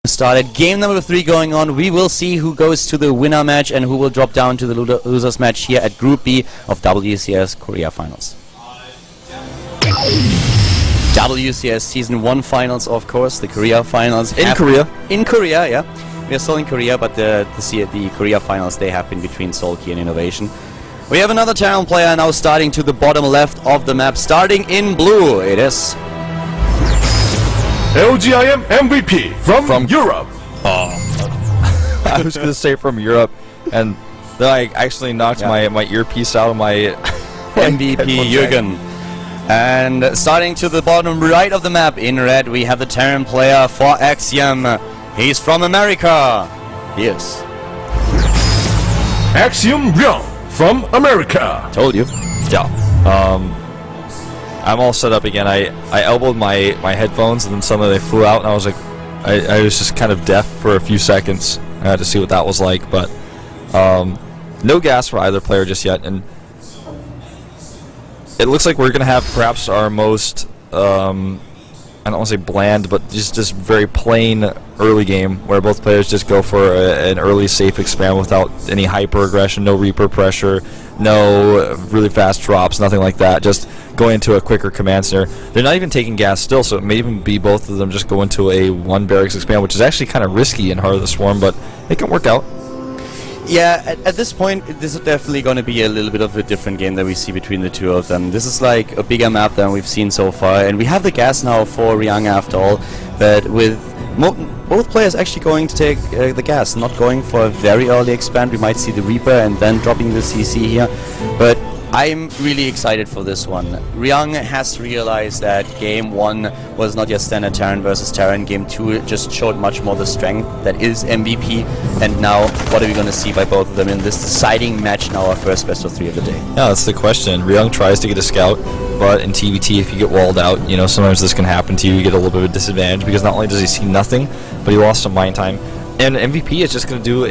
started. Game number 3 going on. We will see who goes to the winner match and who will drop down to the losers match here at Group B of WCS Korea Finals. WCS Season 1 Finals, of course, the Korea Finals. In Korea, yeah. We are still in Korea, but the Korea Finals, they happen between Seoul, Key and Innovation. We have another Talon player now starting to the bottom left of the map. Starting in blue, it is LGIM MVP from Europe. I was going to say from Europe, and then I actually knocked my earpiece out of my MVP Jürgen. And starting to the bottom right of the map in red, we have the Terran player for Axiom. He's from America. He is Axiom Ryung from America. Told you. Yeah. I'm all set up again. I elbowed my headphones and then suddenly they flew out and I was like, I was just kind of deaf for a few seconds. I had to see what that was like, but no gas for either player just yet, and it looks like we're gonna have perhaps our most I don't want to say bland, but just very plain early game where both players just go for an early safe expand without any hyper aggression, no Reaper pressure, no really fast drops, nothing like that. Just going into a quicker command center. They're not even taking gas still, so it may even be both of them just go into a one barracks expand, which is actually kind of risky in Heart of the Swarm, but it can work out. Yeah, at this point, this is definitely going to be a little bit of a different game that we see between the two of them. This is like a bigger map than we've seen so far, and we have the gas now for Ryung after all, but with both players actually going to take the gas, not going for a very early expand. We might see the Reaper and then dropping the CC here, but I'm really excited for this one. Ryung has realized that Game 1 was not just standard Terran versus Terran. Game 2 just showed much more the strength that is MVP. And now, what are we going to see by both of them in this deciding match now, our first best of 3 of the day? Yeah, that's the question. Ryung tries to get a scout, but in TVT, if you get walled out, you know, sometimes this can happen to you. You get a little bit of a disadvantage because not only does he see nothing, but he lost some mine time. And MVP is just going to do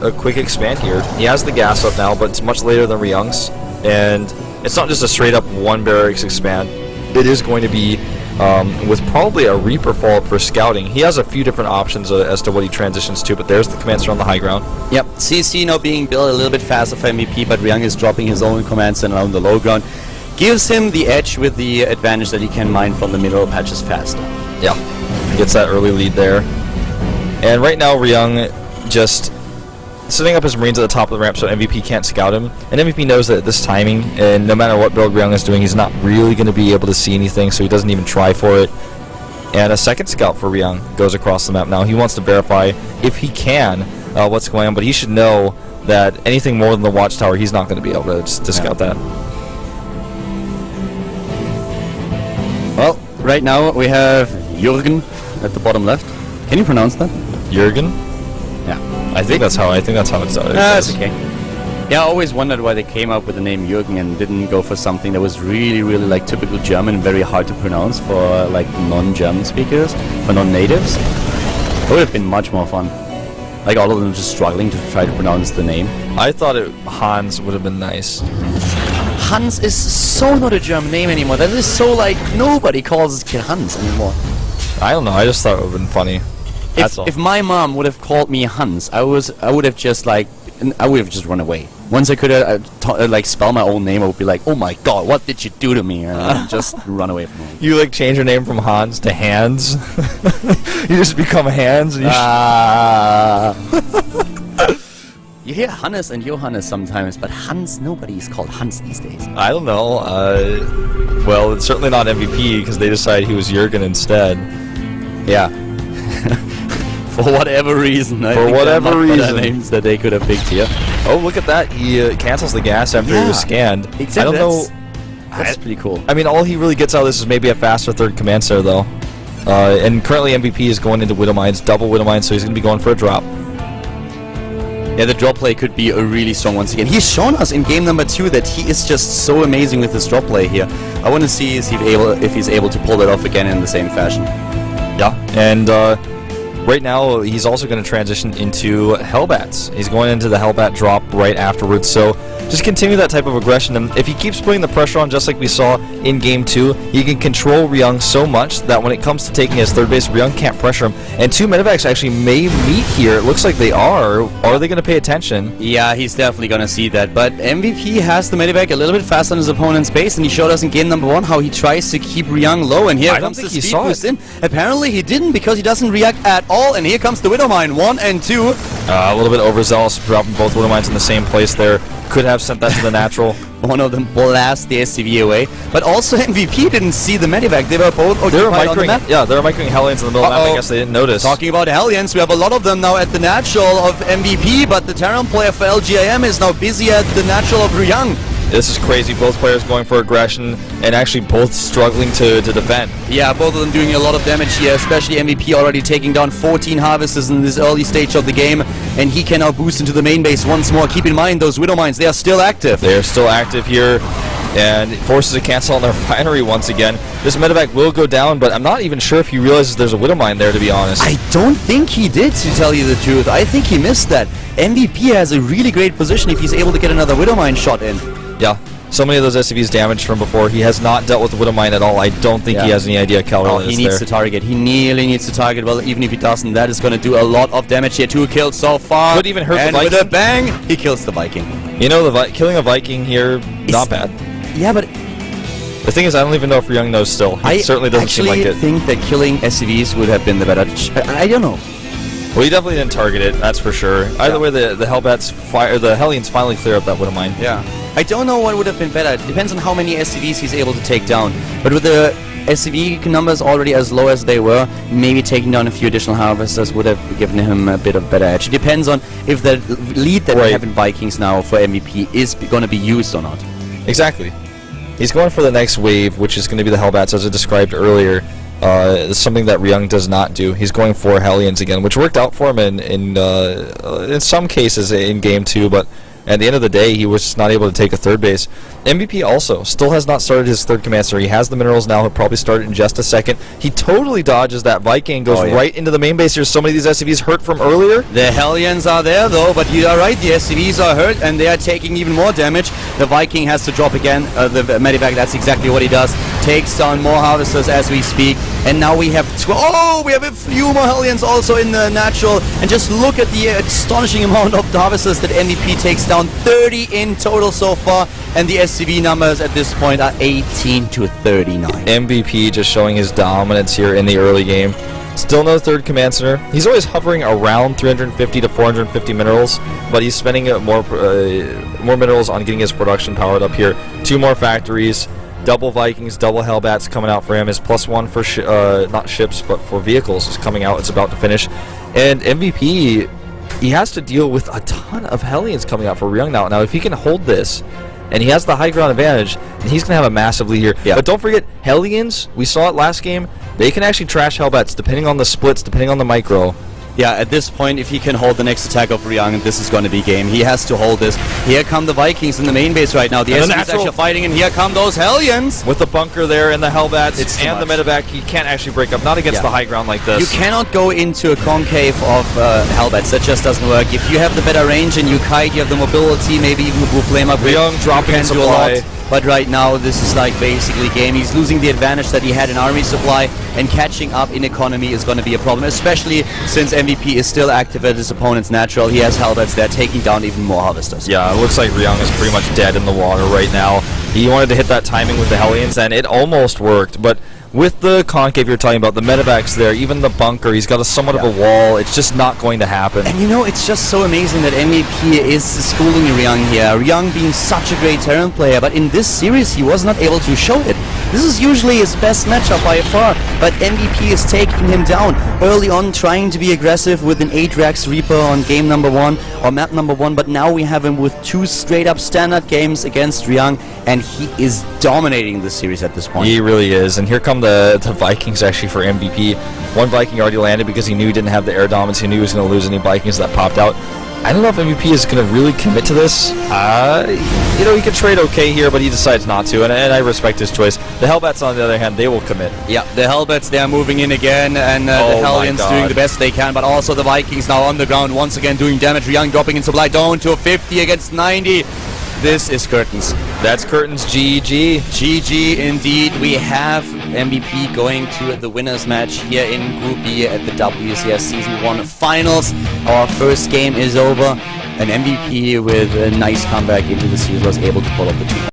a quick expand here. He has the gas up now, but it's much later than Ryung's. And it's not just a straight up one barracks expand. It is going to be with probably a Reaper follow-up for scouting. He has a few different options as to what he transitions to, but there's the command center on the high ground. Yep, CC now being built a little bit faster for MVP, but Ryung is dropping his own command center on the low ground. Gives him the edge with the advantage that he can mine from the mineral patches faster. Yeah, gets that early lead there. And right now, Ryung just setting up his Marines at the top of the ramp so MVP can't scout him. And MVP knows that at this timing, and no matter what build Ryung is doing, he's not really going to be able to see anything, so he doesn't even try for it. And a second scout for Ryung goes across the map now. He wants to verify, if he can, what's going on, but he should know that anything more than the watchtower, he's not going to be able to scout that. Well, right now we have Jürgen at the bottom left. Can you pronounce that? Jürgen? Yeah. I think that's how it's done. That's okay. Yeah, I always wondered why they came up with the name Jürgen and didn't go for something that was really, really like typical German, very hard to pronounce for like non-German speakers, for non-natives. It would have been much more fun. Like all of them just struggling to try to pronounce the name. I thought Hans would have been nice. Hans is so not a German name anymore. That is so like nobody calls his kid Hans anymore. I don't know. I just thought it would have been funny. That's all. If my mom would have called me Hans, I would have just run away. Once I could like spell my own name, I would be like, oh my god, what did you do to me? And just run away from home. You like change your name from Hans to Hans? You just become Hans? And you hear Hannes and Johannes sometimes, but Hans, nobody is called Hans these days. I don't know. Well, it's certainly not MVP because they decided he was Jürgen instead. Yeah. For whatever reason. I think whatever reason. Names that they could have picked here. Oh, look at that. He cancels the gas after he was scanned. Exactly. I don't know. That's pretty cool. I mean, all he really gets out of this is maybe a faster third command center, though. And currently MVP is going into Widow Mines, double Widow Mines, so he's going to be going for a drop. Yeah, the drop play could be a really strong once again. He's shown us in game number 2 that he is just so amazing with this drop play here. I want to see if he's able to pull that off again in the same fashion. Yeah, and right now, he's also going to transition into Hellbats. He's going into the Hellbat drop right afterwards, so just continue that type of aggression. And if he keeps putting the pressure on, just like we saw in Game 2, he can control Ryung so much that when it comes to taking his third base, Ryung can't pressure him. And two medevacs actually may meet here. It looks like they are. Are they going to pay attention? Yeah, he's definitely going to see that. But MVP has the medevac a little bit fast on his opponent's base, and he showed us in game number 1 how he tries to keep Ryung low. And here comes the speed boost in. Apparently he didn't, because he doesn't react at all. And here comes the Widow Mine, 1 and 2. A little bit overzealous, dropping both Widow Mines in the same place there. Could have sent that to the natural. One of them blast the SCV away, but also MVP didn't see the medevac. They were both occupied on the map. Yeah, they were microing Hellions in the middle of the map. I guess they didn't notice. Talking about Hellions, we have a lot of them now at the natural of MVP, but the Terran player for LGIM is now busy at the natural of Ryung. This is crazy. Both players going for aggression and actually both struggling to defend. Yeah, both of them doing a lot of damage here, especially MVP already taking down 14 harvesters in this early stage of the game, and he can now boost into the main base once more. Keep in mind, those Widow Mines, they are still active. They are still active here, and it forces a cancel on their refinery once again. This medevac will go down, but I'm not even sure if he realizes there's a Widow Mine there, to be honest. I don't think he did, to tell you the truth. I think he missed that. MVP has a really great position if he's able to get another Widow Mine shot in. Yeah, so many of those SCVs damaged from before. He has not dealt with the Widow Mine at all. I don't think he has any idea Cal really he needs to target. He nearly needs to target. Well, even if he doesn't, that is going to do a lot of damage here. 2 kills so far. Could even hurt and the Viking. with a bang, he kills the Viking. You know, killing a Viking here, not bad. Yeah, but the thing is, I don't even know if Ryung knows still. He certainly doesn't seem like it. I actually think that killing SCVs would have been the better. I don't know. Well, he definitely didn't target it, that's for sure. Either way, the Hellbats the Hellions finally clear up that Widow Mine. Yeah. I don't know what would have been better. It depends on how many SCVs he's able to take down. But with the SCV numbers already as low as they were, maybe taking down a few additional harvesters would have given him a bit of better edge. It depends on if the lead that we have in Vikings now for MVP is going to be used or not. Exactly. He's going for the next wave, which is going to be the Hellbats, as I described earlier. It's something that Ryung does not do. He's going for Hellions again, which worked out for him in some cases in Game 2, but at the end of the day, he was not able to take a third base. MVP also still has not started his third command center. He has the minerals now. He'll probably start it in just a second. He totally dodges that Viking and goes right into the main base. There's so many of these SCVs hurt from earlier. The Hellions are there, though, but you are right. The SCVs are hurt, and they are taking even more damage. The Viking has to drop again. The medevac, that's exactly what he does. Takes down more harvesters as we speak. And now we have we have a few more Hellions also in the natural. And just look at the astonishing amount of harvesters that MVP takes down. 30 in total so far. And the SCV numbers at this point are 18 to 39. MVP just showing his dominance here in the early game. Still no third command center. He's always hovering around 350 to 450 minerals, but he's spending more minerals on getting his production powered up here. 2 more factories, double Vikings, double Hellbats coming out for him. His +1 for not ships, but for vehicles is coming out. It's about to finish. And MVP, he has to deal with a ton of Hellions coming out for Ryung now. Now, if he can hold this, and he has the high ground advantage, and he's going to have a massive lead here. Yeah. But don't forget, Hellions, we saw it last game, they can actually trash Hellbats depending on the splits, depending on the micro. Yeah, at this point, if he can hold the next attack of Ryung, this is going to be game. He has to hold this. Here come the Vikings in the main base right now. The SCVs actually fighting, and here come those Hellions. With the bunker there and the Hellbats and the medevac, he can't actually break up. Not against the high ground like this. You cannot go into a concave of Hellbats. That just doesn't work. If you have the better range and you kite, you have the mobility, maybe even with Flame Up. Ryung dropping in supply. But right now, this is like basically game. He's losing the advantage that he had in army supply, and catching up in economy is going to be a problem, especially since MVP is still active at his opponent's natural. He has Hellbats there, taking down even more harvesters. Yeah, it looks like Ryung is pretty much dead in the water right now. He wanted to hit that timing with the Hellions, and it almost worked, but with the concave you're talking about, the medevac's there, even the bunker, he's got a somewhat of a wall. It's just not going to happen. And you know, it's just so amazing that MVP is schooling Ryung here. Ryung being such a great Terran player, but in this series he was not able to show it. This is usually his best matchup by far, but MVP is taking him down early on, trying to be aggressive with an 8-Rax Reaper on game number 1 or map number 1, but now we have him with 2 straight up standard games against Ryung, and he is dominating the series at this point. He really is, and here come the Vikings actually for MVP. One Viking already landed because he knew he didn't have the air dominance. He knew he was going to lose any Vikings that popped out. I don't know if MVP is going to really commit to this. You know, he can trade okay here, but he decides not to, and I respect his choice. The Hellbats, on the other hand, they will commit. Yeah, the Hellbats, they are moving in again, and the Oh my Hellions God. doing the best they can, but also the Vikings now on the ground, once again doing damage. Young dropping in supply down to 50 against 90. This is Curtains. That's Curtains. GG. GG indeed. We have MVP going to the winners match here in Group B at the WCS Season 1 Finals. Our first game is over. An MVP with a nice comeback into the series was able to pull off the 2.